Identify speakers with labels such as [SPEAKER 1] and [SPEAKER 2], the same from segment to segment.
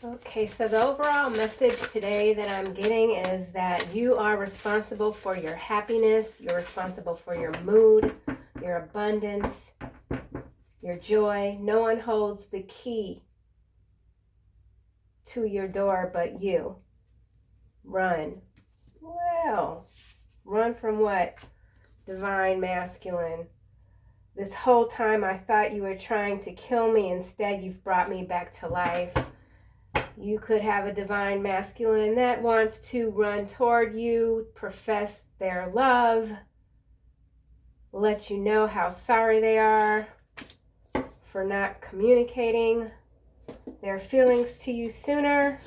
[SPEAKER 1] Okay, so the overall message today that I'm getting is that you are responsible for your happiness, you're responsible for your mood, your abundance, your joy. No one holds the key to your door but you. Run. Well, run from what? Divine masculine. This whole time I thought you were trying to kill me. Instead, you've brought me back to life. You could have a divine masculine that wants to run toward you, profess their love, let you know how sorry they are for not communicating their feelings to you sooner.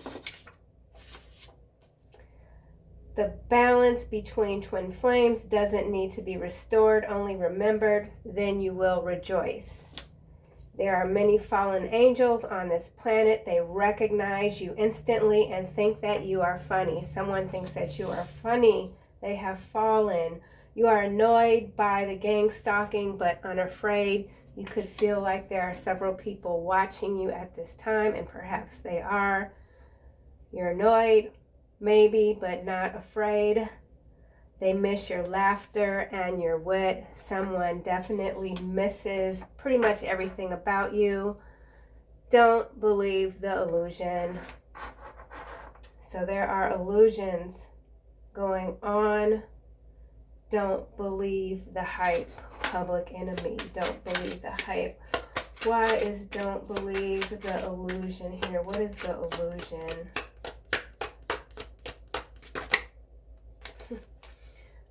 [SPEAKER 1] The balance between twin flames doesn't need to be restored, only remembered, then you will rejoice. There are many fallen angels on this planet. They recognize you instantly and think that you are funny. Someone thinks that you are funny. They have fallen. You are annoyed by the gang stalking, but unafraid. You could feel like there are several people watching you at this time, and perhaps they are. You're annoyed, maybe, but not afraid. They miss your laughter and your wit. Someone definitely misses pretty much everything about you. Don't believe the illusion. So there are illusions going on. Don't believe the hype. Public enemy. Don't believe the hype. Why is don't believe the illusion here? What is the illusion?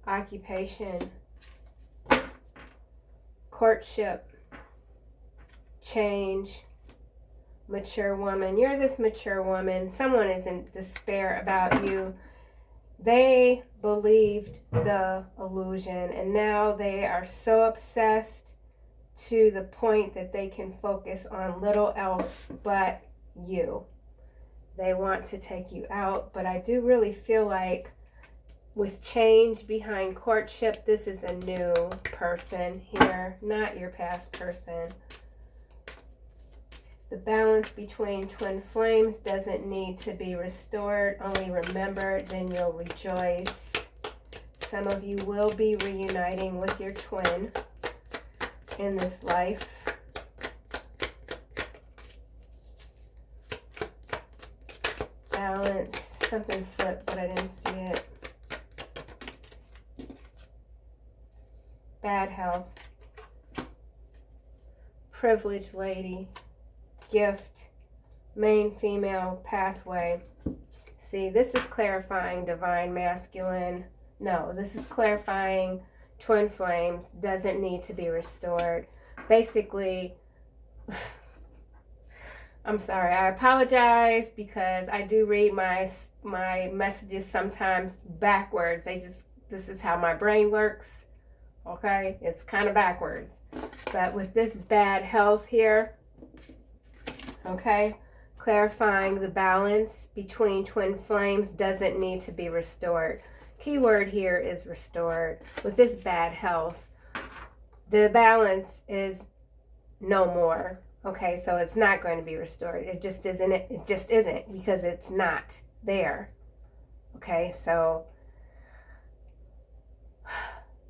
[SPEAKER 1] Occupation, courtship, change, mature woman. You're this mature woman. Someone is in despair about you. They believed the illusion, and now they are so obsessed to the point that they can focus on little else but you. They want to take you out, but I do really feel like with change behind courtship, this is a new person here, not your past person. The balance between twin flames doesn't need to be restored, only remembered, then you'll rejoice. Some of you will be reuniting with your twin in this life. Balance, something flipped, but I didn't see it. Bad health, privileged lady, gift, main female pathway. See, this is clarifying divine masculine. No, this is clarifying twin flames doesn't need to be restored. Basically, I'm sorry, I apologize because I do read my messages sometimes backwards. This is how my brain works. Okay, it's kind of backwards. But with this bad health here, okay, clarifying the balance between twin flames doesn't need to be restored. Keyword here is restored. With this bad health, the balance is no more. Okay, so it's not going to be restored. It just isn't. It just isn't because it's not there. Okay, so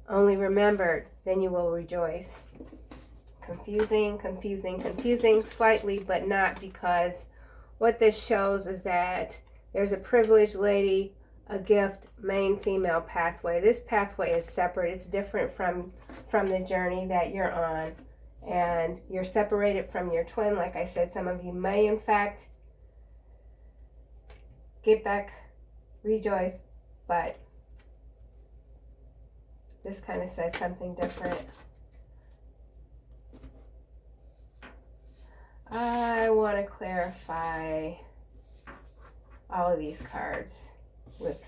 [SPEAKER 1] only remembered, then you will rejoice. Confusing, confusing, confusing slightly, but not, because what this shows is that there's a privileged lady, a gift, main female pathway. This pathway is separate. It's different from the journey that you're on. And you're separated from your twin. Like I said, some of you may, in fact, get back, rejoice, but this kind of says something different. I want to clarify all of these cards with,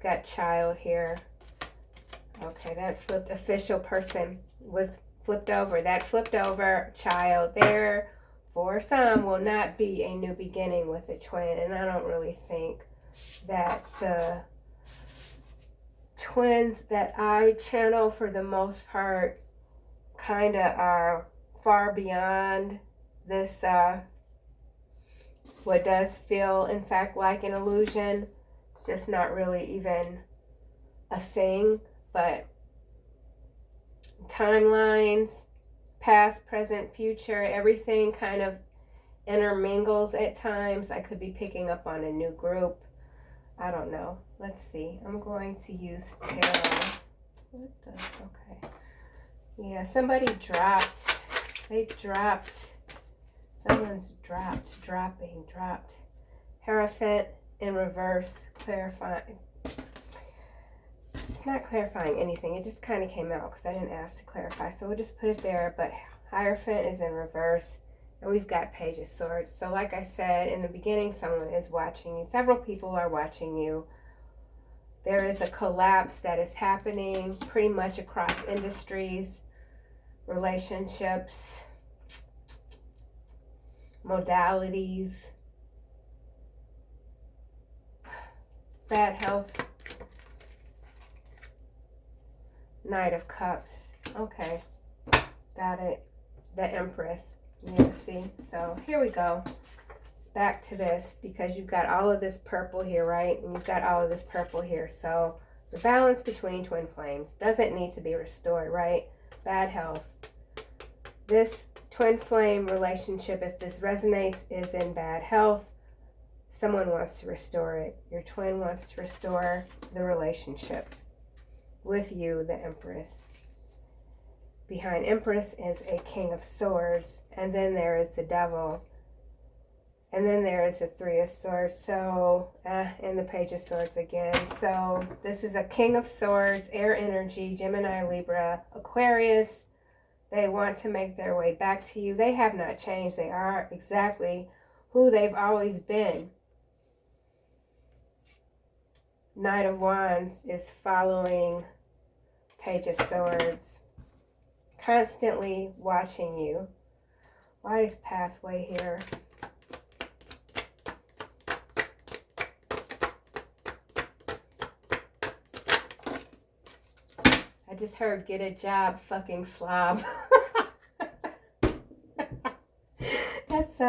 [SPEAKER 1] got child here. Okay, that flipped, official person was flipped over. That flipped over, child there for some will not be a new beginning with a twin. And I don't really think that the twins that I channel for the most part kind of are far beyond this what does feel, in fact, like an illusion. It's just not really even a thing, but timelines, past, present, future, everything kind of intermingles at times. I could be picking up on a new group. I don't know. Let's see. I'm going to use tarot. What the? Okay. Yeah, somebody dropped. They dropped. Someone's dropped. Hierophant in reverse, clarifying. It's not clarifying anything. It just kind of came out because I didn't ask to clarify. So we'll just put it there. But Hierophant is in reverse. And we've got Page of Swords. So like I said in the beginning, someone is watching you. Several people are watching you. There is a collapse that is happening pretty much across industries, relationships, modalities, bad health, Knight of Cups. Okay, got it. The Empress. Yeah, see? So here we go. Back to this, because you've got all of this purple here, right? And you've got all of this purple here. So the balance between twin flames doesn't need to be restored, right? Bad health. This twin flame relationship, if this resonates, is in bad health. Someone wants to restore it. Your twin wants to restore the relationship with you, the Empress. Behind Empress is a King of Swords, and then there is the Devil, and then there is the Three of Swords, so, and the Page of Swords again. So this is a King of Swords, air energy, Gemini, Libra, Aquarius. They want to make their way back to you. They have not changed. They are exactly who they've always been. Knight of Wands is following Page of Swords. Constantly watching you. Why is Pathway here? I just heard get a job, fucking slob. That's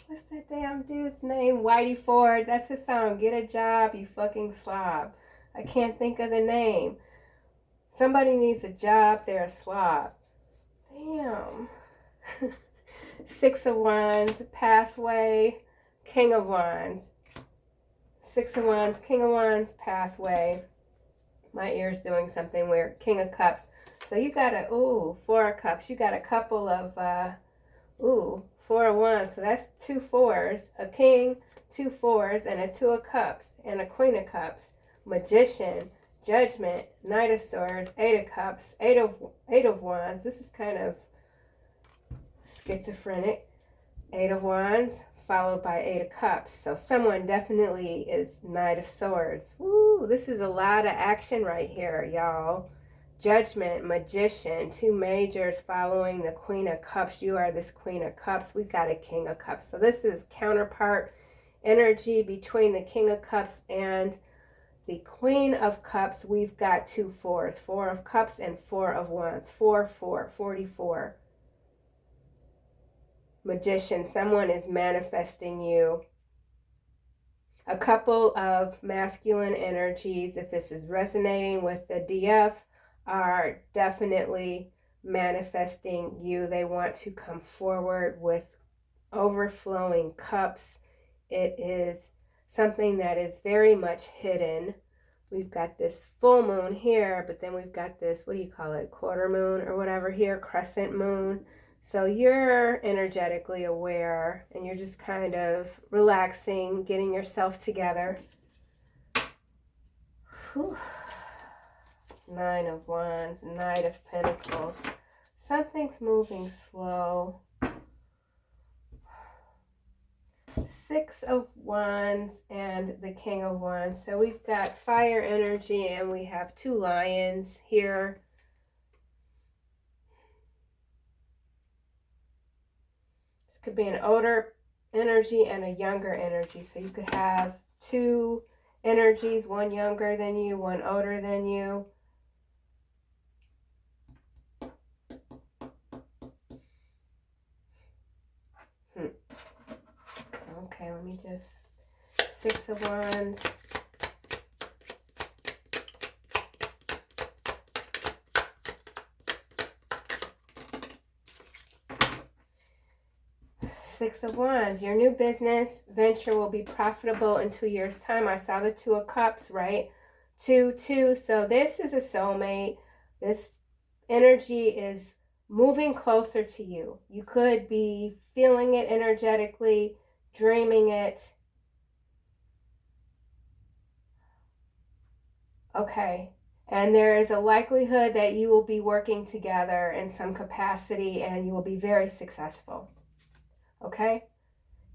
[SPEAKER 1] what's that damn dude's name? Whitey Ford. That's his song. Get a job, you fucking slob. I can't think of the name. Somebody needs a job, they're a slob. Damn. Six of Wands, Pathway, King of Wands. Six of Wands, King of Wands, Pathway. My ear's doing something weird. King of Cups. So you got a, Four of Cups. You got a couple of, Four of Wands. So that's two fours. A King, two fours, and a Two of Cups, and a Queen of Cups. Magician, Judgment, Knight of Swords, Eight of Cups, Eight of Wands. This is kind of schizophrenic. Eight of Wands followed by Eight of Cups. So someone definitely is Knight of Swords. Woo, this is a lot of action right here, y'all. Judgment, Magician, two majors following the Queen of Cups. You are this Queen of Cups. We've got a King of Cups. So this is counterpart energy between the King of Cups and the Queen of Cups. We've got two fours. Four of Cups and Four of Wands. 4, 4, 44. Magician, someone is manifesting you. A couple of masculine energies, if this is resonating with the DF, are definitely manifesting you. They want to come forward with overflowing cups. It is something that is very much hidden. We've got this full moon here, but then we've got this, what do you call it, quarter moon or whatever here, crescent moon. So you're energetically aware and you're just kind of relaxing, getting yourself together. Whew. Nine of Wands, Knight of Pentacles. Something's moving slow. Six of Wands and the King of Wands. So we've got fire energy and we have two lions here. This could be an older energy and a younger energy. So you could have two energies, one younger than you, one older than you. Okay, let me just, Six of Wands. Six of Wands. Your new business venture will be profitable in 2 years' time. I saw the Two of Cups, right? 2, 2. So this is a soulmate. This energy is moving closer to you. You could be feeling it energetically, dreaming it. Okay. And there is a likelihood that you will be working together in some capacity and you will be very successful. Okay?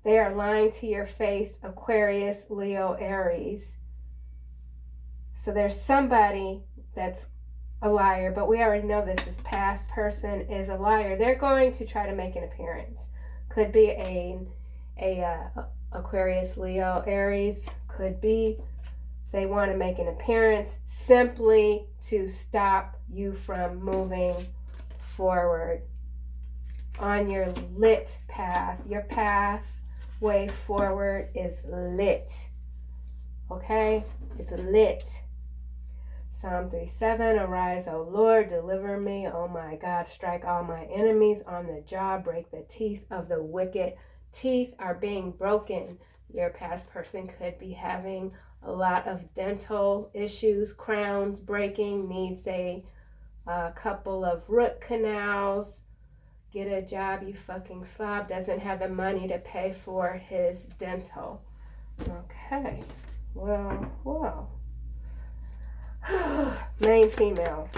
[SPEAKER 1] They are lying to your face, Aquarius, Leo, Aries. So there's somebody that's a liar, but we already know this past person is a liar. They're going to try to make an appearance. Could be a Aquarius, Leo, Aries. Could be they want to make an appearance simply to stop you from moving forward on your lit path. Your pathway forward is lit. Okay? It's lit. Psalm 3:7, arise, O Lord, deliver me, oh my God, strike all my enemies on the jaw, break the teeth of the wicked. Teeth are being broken. Your past person could be having a lot of dental issues, crowns breaking, needs a couple of root canals. Get a job, you fucking slob, doesn't have the money to pay for his dental. Okay, well. Main female.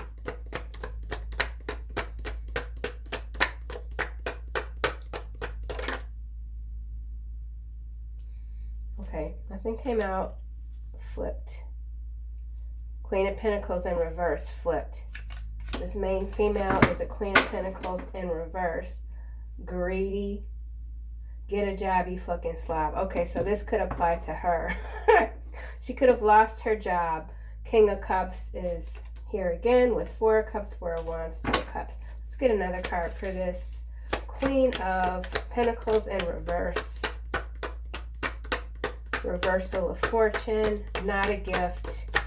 [SPEAKER 1] Okay, nothing came out. Flipped. Queen of Pentacles in reverse. Flipped. This main female is a Queen of Pentacles in reverse. Greedy. Get a job, you fucking slob. Okay, so this could apply to her. She could have lost her job. King of Cups is here again with Four of Cups, Four of Wands, Two of Cups. Let's get another card for this Queen of Pentacles in reverse. Reversal of fortune. Not a gift.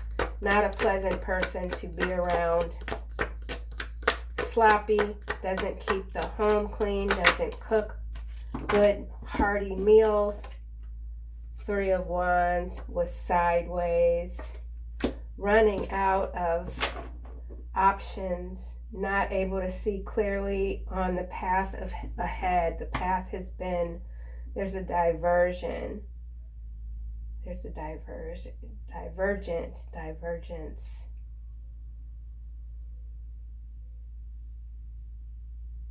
[SPEAKER 1] Not a pleasant person to be around. Sloppy. Doesn't keep the home clean. Doesn't cook good, hearty meals. Three of Wands was sideways. Running out of options, not able to see clearly on the path ahead. The path has been, there's a diversion. There's a divergence.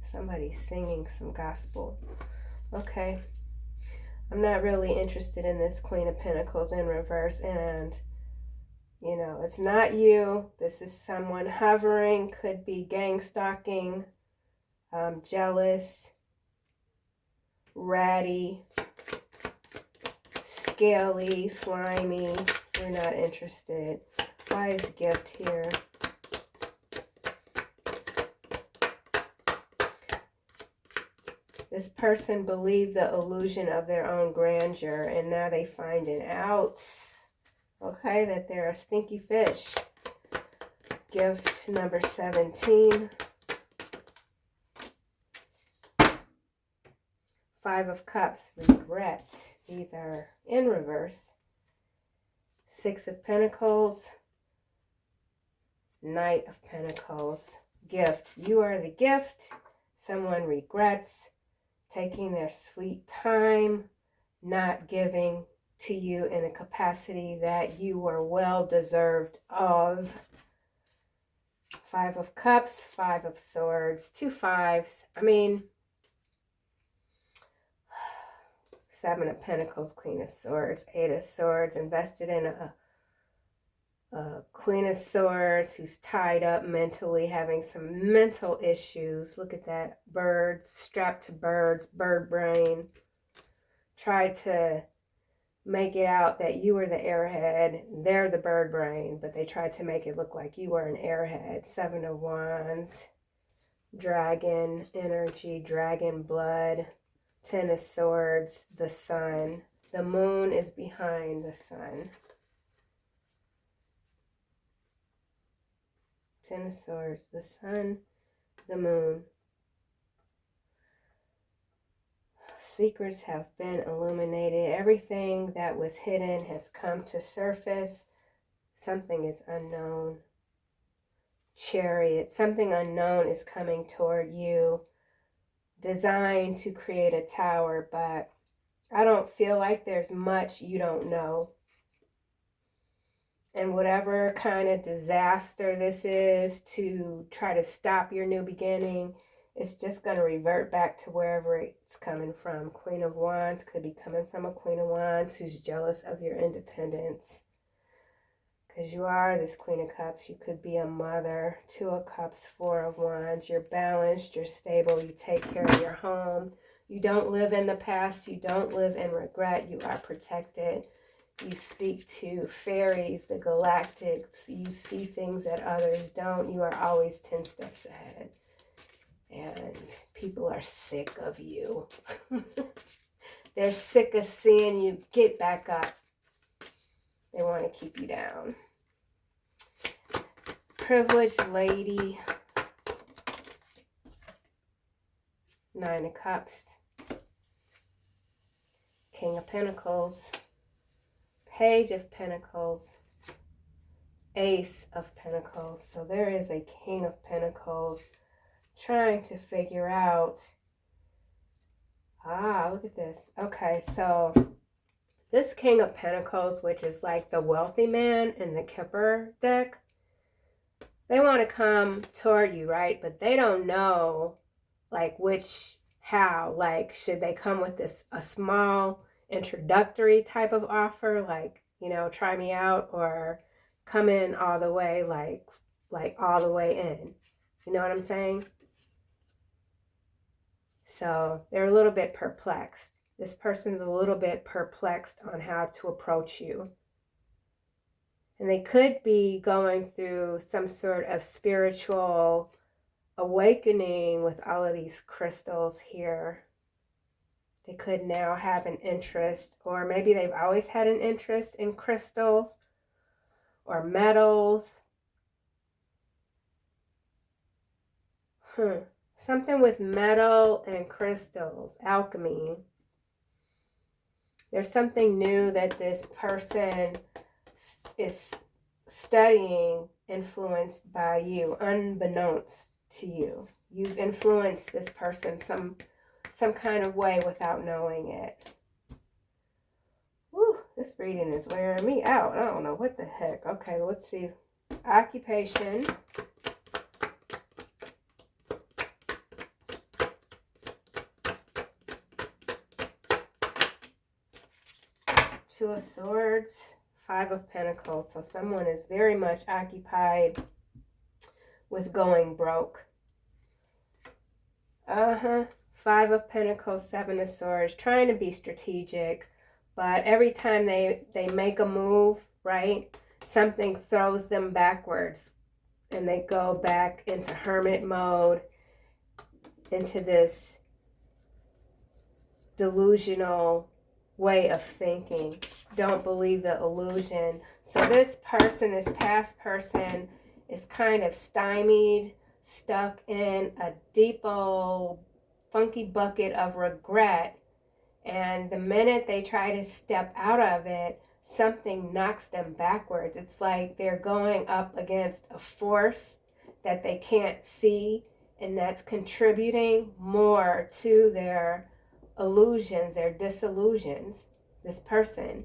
[SPEAKER 1] Somebody's singing some gospel. Okay. I'm not really interested in this Queen of Pentacles in reverse, and you know, it's not you. This is someone hovering, could be gang stalking, jealous, ratty, scaly, slimy. We're not interested. Why is gift here? This person believed the illusion of their own grandeur, and now they find it out. Okay, that they're a stinky fish. Gift number 17. Five of Cups, regret. These are in reverse. Six of Pentacles. Knight of Pentacles. Gift. You are the gift. Someone regrets taking their sweet time, not giving to you in a capacity that you were well deserved of. Five of Cups, Five of Swords, two fives. I mean, Seven of Pentacles, Queen of Swords, Eight of Swords, invested in a Queen of Swords who's tied up mentally, having some mental issues. Look at that. Birds, strapped to birds, bird brain. Tried to make it out that you were the airhead. They're the bird brain, but they tried to make it look like you were an airhead. Seven of Wands, dragon energy, dragon blood. Ten of Swords, the Sun. The moon is behind the sun. Ten of Swords, the sun, the moon. Secrets have been illuminated. Everything that was hidden has come to surface. Something is unknown. Chariot, something unknown is coming toward you, designed to create a tower, but I don't feel like there's much you don't know. And whatever kind of disaster this is to try to stop your new beginning, it's just going to revert back to wherever it's coming from. Queen of Wands could be coming from a Queen of Wands who's jealous of your independence. Because you are this Queen of Cups. You could be a mother. Two of Cups, Four of Wands. You're balanced. You're stable. You take care of your home. You don't live in the past. You don't live in regret. You are protected. You speak to fairies, the galactics. You see things that others don't. You are always 10 steps ahead. And people are sick of you. They're sick of seeing you get back up. They want to keep you down. Privileged lady. Nine of Cups. King of Pentacles. Page of Pentacles. Ace of Pentacles. So there is a King of Pentacles trying to figure out. Look at this. Okay, so this King of Pentacles, which is like the wealthy man in the Kipper deck, they want to come toward you, right? But they don't know, like, how. Like, should they come with a small introductory type of offer, like, try me out, or come in all the way, like all the way in? You know what I'm saying? So they're a little bit perplexed. This person's a little bit perplexed on how to approach you. And they could be going through some sort of spiritual awakening with all of these crystals here. They could now have an interest, or maybe they've always had an interest in crystals or metals. Something with metal and crystals, alchemy. There's something new that this person is studying, influenced by you, unbeknownst to you. You've influenced this person some kind of way without knowing it. Whew, this reading is wearing me out. I don't know what the heck. Okay, let's see. Occupation. Two of Swords, Five of Pentacles. So someone is very much occupied with going broke. Five of Pentacles, Seven of Swords, trying to be strategic, but every time they make a move, right, something throws them backwards, and they go back into hermit mode, into this delusional way of thinking. Don't believe the illusion. So this person, this past person, is kind of stymied, stuck in a deep old funky bucket of regret, and the minute they try to step out of it, something knocks them backwards. It's like they're going up against a force that they can't see, and that's contributing more to their illusions, their disillusions, this person.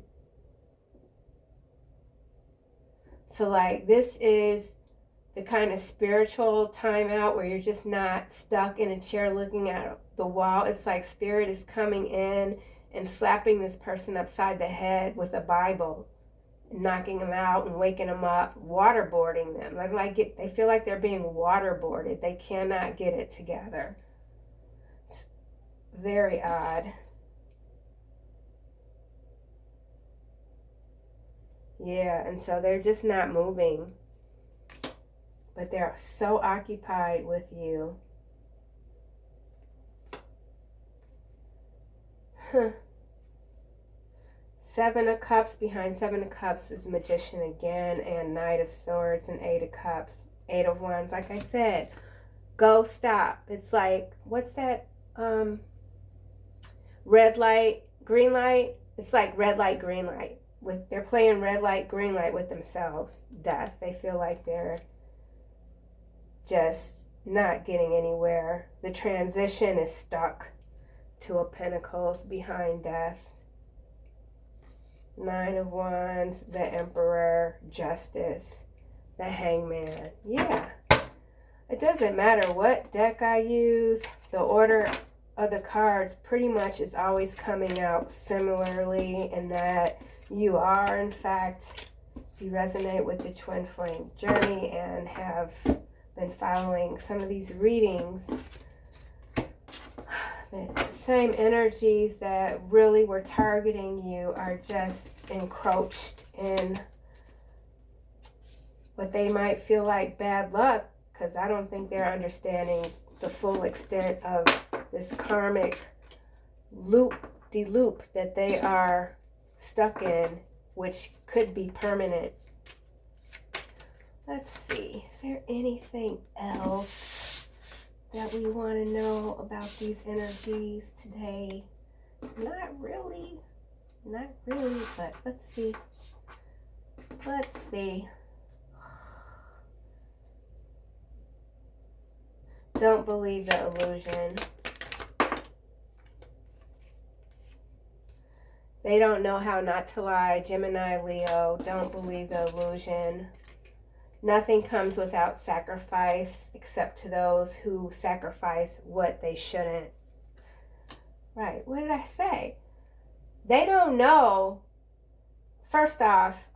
[SPEAKER 1] So like, this is the kind of spiritual timeout where you're just not stuck in a chair looking at the wall. It's like Spirit is coming in and slapping this person upside the head with a Bible, knocking them out and waking them up, waterboarding them. They feel like they're being waterboarded. They cannot get it together. It's very odd. Yeah, and so they're just not moving. But they're so occupied with you. Seven of Cups. Behind Seven of Cups is Magician again, and Knight of Swords and Eight of Cups. Eight of Wands, like I said, go stop. It's like, what's that? Red light, green light. It's like red light, green light. They're playing red light, green light with themselves. Death. They feel like they're just not getting anywhere. The transition is stuck. Two of Pentacles behind Death. Nine of Wands, the Emperor, Justice, the Hangman. Yeah. It doesn't matter what deck I use. The order of the cards pretty much is always coming out similarly in that you are, in fact, if you resonate with the twin flame journey and have been following some of these readings, the same energies that really were targeting you are just encroached in what they might feel like bad luck, because I don't think they're understanding the full extent of this karmic loop-de-loop that they are stuck in, which could be permanent. Let's see, is there anything else that we want to know about these energies today? Not really, but let's see. Don't believe the illusion. They don't know how not to lie. Gemini, Leo, don't believe the illusion. Nothing comes without sacrifice except to those who sacrifice what they shouldn't. Right, what did I say? They don't know. First off,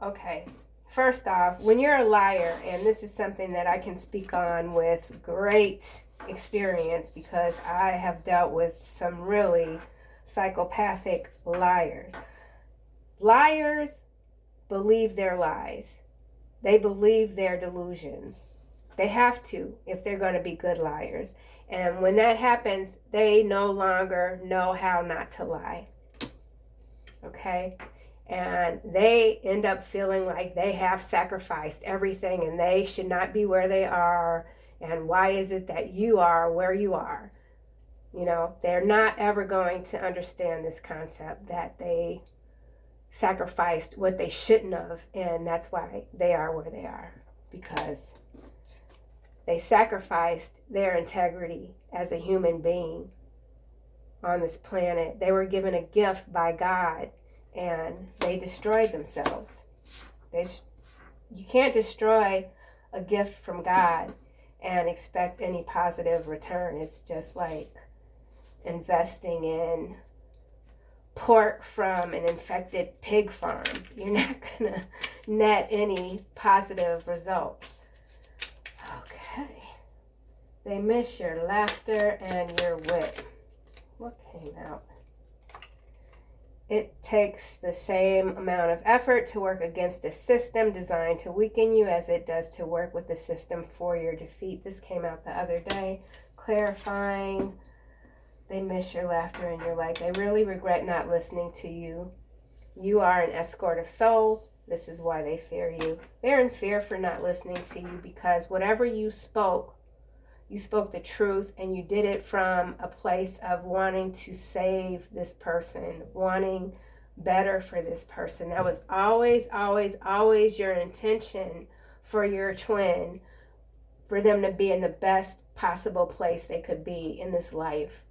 [SPEAKER 1] when you're a liar, and this is something that I can speak on with great experience because I have dealt with some really psychopathic liars. Liars believe their lies. They believe their delusions. They have to if they're going to be good liars. And when that happens, they no longer know how not to lie. Okay? And they end up feeling like they have sacrificed everything and they should not be where they are. And why is it that you are where you are? You know, they're not ever going to understand this concept that they sacrificed what they shouldn't have, and that's why they are where they are, because they sacrificed their integrity as a human being on this planet. They were given a gift by God, and they destroyed themselves. You can't destroy a gift from God and expect any positive return. It's just like investing in pork from an infected pig farm. You're not gonna net any positive results. Okay. They miss your laughter and your wit. What came out? It takes the same amount of effort to work against a system designed to weaken you as it does to work with the system for your defeat. This came out the other day, clarifying. They miss your laughter and your light. They really regret not listening to you. You are an escort of souls. This is why they fear you. They're in fear for not listening to you because whatever you spoke the truth, and you did it from a place of wanting to save this person, wanting better for this person. That was always, always, always your intention for your twin, for them to be in the best possible place they could be in this life.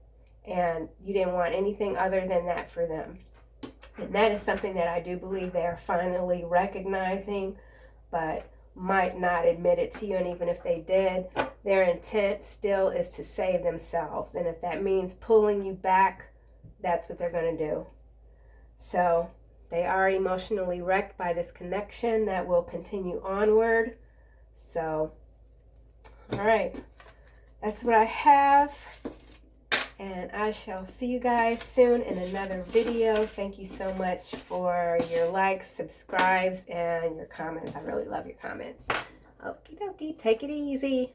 [SPEAKER 1] And you didn't want anything other than that for them. And that is something that I do believe they are finally recognizing, but might not admit it to you. And even if they did, their intent still is to save themselves. And if that means pulling you back, that's what they're going to do. So they are emotionally wrecked by this connection that will continue onward. So, all right. That's what I have. And I shall see you guys soon in another video. Thank you so much for your likes, subscribes, and your comments. I really love your comments. Okie dokie. Take it easy.